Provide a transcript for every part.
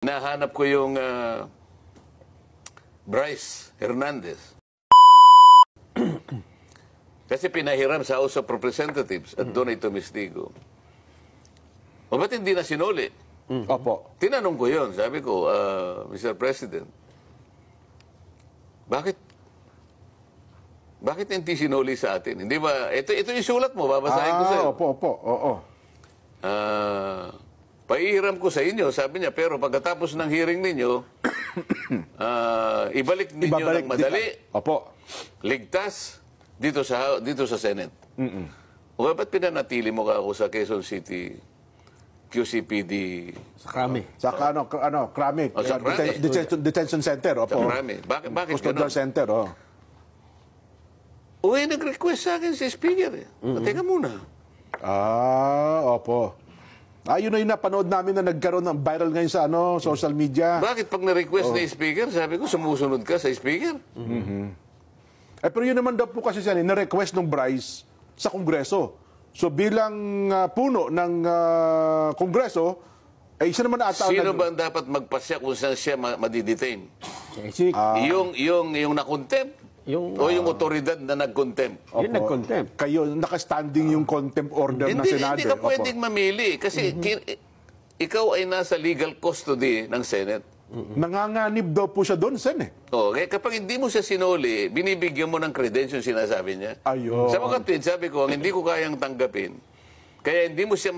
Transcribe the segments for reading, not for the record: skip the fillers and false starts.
Nahanap ko yung Bryce Hernandez. Kasi pinahiram sa House of Representatives at doon ay tumistigo. O ba't hindi na sinuli? Opo. Tinanong ko yun. Sabi ko, Mr. President, bakit hindi sinuli sa atin? Hindi ba? Ito yung sulat mo. Babasahin ko sa'yo. Opo. Oo. Paihiram ko sa inyo, sabi niya, pero pagkatapos ng hearing ninyo, ibalik ninyo ng madali. Opo. Ligtas dito sa Senate. O ba't pinanatili mo ka ako sa Quezon City QCPD? Sa Krami. Sa Krami. O, sa Krami. Detention Center. Opo. Sa Krami. Bakit Custodial ganun? Center. Uy, nag-request sa akin si Speaker. Teka muna. Opo. Yun na yung napanood namin na nagkaroon ng viral ngayon sa social media. Bakit pag na-request na yung Speaker, sabi ko, sumusunod ka sa Speaker? Pero yun naman daw po kasi siya, na-request ng Bryce sa Kongreso. So bilang puno ng Kongreso, siya naman ata... Sino ba ang dapat magpasya kung saan siya madidetain? Yung na-contempt? O yung otoridad na nag-contempt? Yung nag-contempt. Kayo, nakastanding yung contempt order ng Senado. Hindi ka pwedeng mamili kasi ikaw ay nasa legal custody ng Senate. Nanganganib daw po siya doon, Sen. Okay, kapag hindi mo siya sinuli, binibigyan mo ng credentials sinasabi niya. Ayun. Sa mga tweet, sabi ko, ang hindi ko kayang tanggapin, kaya hindi mo siya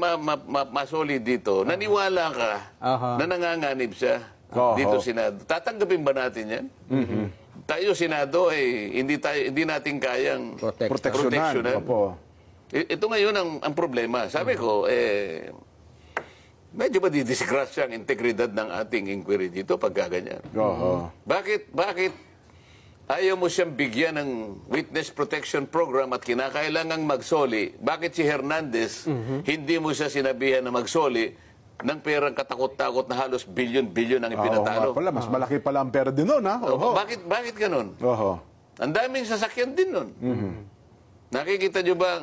masoli dito, naniwala ka na nanganganib siya dito Senado. Tatanggapin ba natin yan? Tayo Senado ay hindi natin kayang proteksyonan. Opo. Ito ngayon ang problema. Sabi ko, medyo madidisgrasya ang integridad ng ating inquiry dito pagka ganyan. Bakit ayaw mo siyang bigyan ng witness protection program at kinakailangang magsoli? Bakit si Hernandez hindi mo siya sinabihan na magsoli ng perang katakot-takot na halos bilyon-bilyon ang ipinatalo? Pala, mas malaki pala ang pera din nun, ha? Bakit ganun? Ang daming sasakyan din nun. Nakikita nyo ba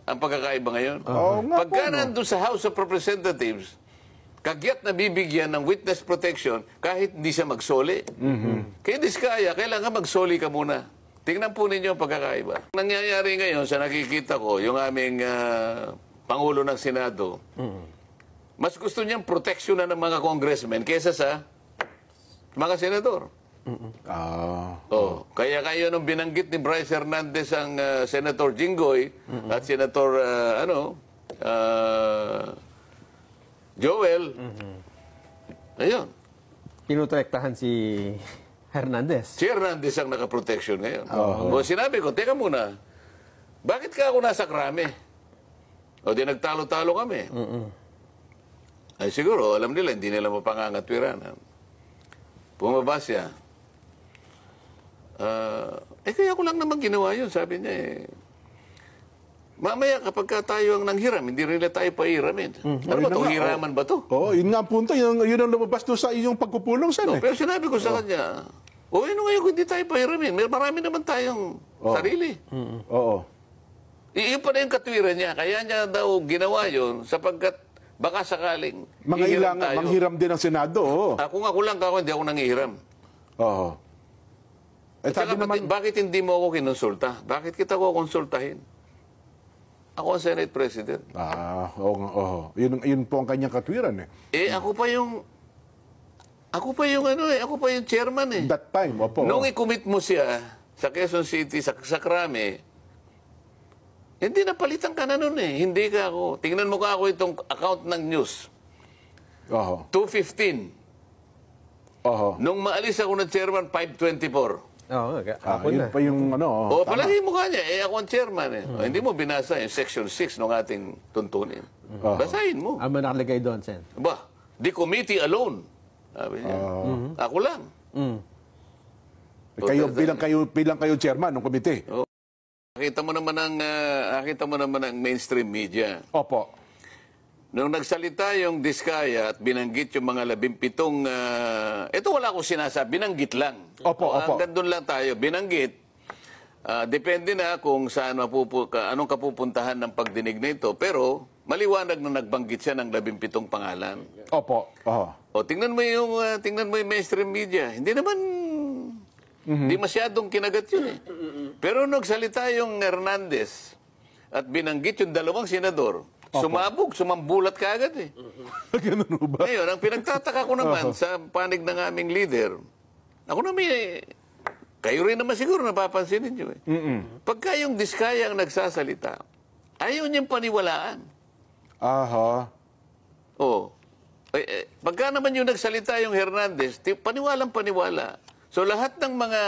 ang pagkakaiba ngayon? Pagka nandun sa House of Representatives, kagyat na bibigyan ng witness protection kahit hindi siya magsoli. Kaya diskaya, kailangan magsoli ka muna. Tingnan po ninyo ang pagkakaiba. Nangyayari ngayon sa nakikita ko, yung aming Pangulo ng Senado, mas gusto niyang proteksyonan ng mga congressmen kaysa sa mga senador. Kaya kayo nung binanggit ni Bryce Hernandez ang Senator Jinggoy at Senator Joel, ayun. Pinutrektahan si Hernandez. Si Hernandez ang nakaproteksyon ngayon. Sinabi ko, teka muna, bakit ka ako nasa Krami? O di nagtalo-talo kami. Ay siguro, alam nila, hindi nila mapangangatwiran. Bumaba siya. Kaya ko lang naman ginawa yun, sabi niya Mamaya kapag tayo ang nanghiram, hindi rin tayo pahiramin. Ano ba ito? Hiraman ba ito? Yun nga ang punto. Yun ang lumabas doon sa iyong pagpupulong, Sen. Pero sinabi ko sa kanya, ano ngayon kung hindi tayo pahiramin? Marami naman tayong sarili. Iyon pa na yung katwiran niya. Kaya niya daw ginawa yun sapagkat baka sakaling manghiram din ang Senado. Ako lang ako, hindi ako nanghihiram. Bakit hindi mo ako kinonsulta? Bakit kita ko konsultahin? Ako ang Senate President. Yun po ang kanyang katwiran. Ako pa yung chairman That time, opo. Nung i-commit mo siya sa Quezon City, sa Krami, hindi napalitan ka na nun Hindi ka ako. Tingnan mo ka ako itong account ng news. 2:15. Nung maalis ako ng chairman, 5:24. Yun pa yung palagi mo ka niya. Ako ang chairman Hindi mo binasa yung section 6 ng ating tuntunin. Basahin mo. Ano nakalagay doon, Sen? The committee alone. Sabi niya. Ako lang. Bilang kayo chairman ng komite. Nakita mo naman ang mainstream media. Opo. Nung nagsalita yung Diskaya at binanggit yung mga 17, ito wala akong sinasabi, binanggit lang. Opo. Hanggang doon lang tayo, binanggit. Depende na kung saan anong kapupuntahan ng pagdinig na ito. Pero maliwanag na nagbanggit siya ng 17 pangalan. Opo. O tingnan mo yung mainstream media. Hindi naman hindi masyadong kinagat yun eh. Pero nung nagsalita yung Hernandez at binanggit yung dalawang senador, sumambulat ka agad eh. Ganun ho ba? Ngayon, ang pinagtataka ko naman sa panig ng aming leader, ako naman kayo rin naman siguro napapansin ninyo eh. Pagka yung Diskaya ang nagsasalita, ayaw niyang paniwalaan. Aha. Oo. Pagka naman yung nagsalita yung Hernandez, paniwalang paniwala. So lahat ng mga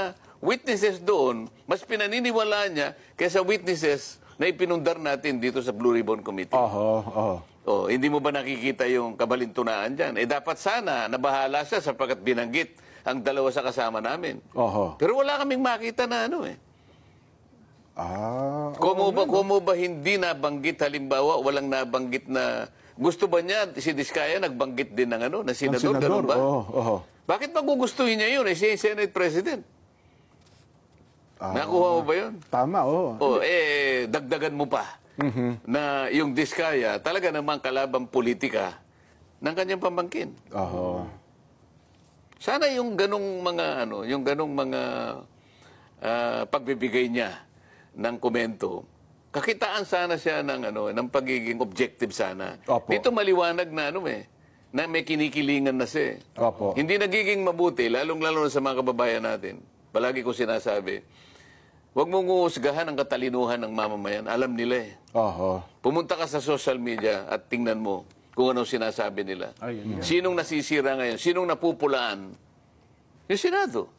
witnesses doon, mas pinaniniwalaan niya kaysa witnesses na ipinundar natin dito sa Blue Ribbon Committee. Oh, hindi mo ba nakikita yung kabalintunaan dyan? Dapat sana nabahala siya sapagkat binanggit ang dalawa sa kasama namin. Pero wala kaming makita na ano eh. Kung ba hindi nabanggit, halimbawa, walang nabanggit na gusto ba niya, si Diskaya nagbanggit din ng ng senador, ganun ba? Bakit magugustuhin niya yun? Siya yung Senate President. Nakuha mo ba yun? Tama, Dagdagan mo pa na yung Diskaya talaga namang kalabang politika ng kanyang pamangkin. Sana yung ganong mga pagbibigay niya ng komento, kakitaan sana siya ng pagiging objective sana. Dito maliwanag na na may kinikilingan na siya. Hindi nagiging mabuti, lalong-lalo sa mga kababayan natin. Palagi ko sinasabi, huwag mong uhusgahan ang katalinuhan ng mamamayan. Alam nila eh. Pumunta ka sa social media at tingnan mo kung anong sinasabi nila. Sinong nasisira ngayon? Sinong napupulaan? Yung Senado.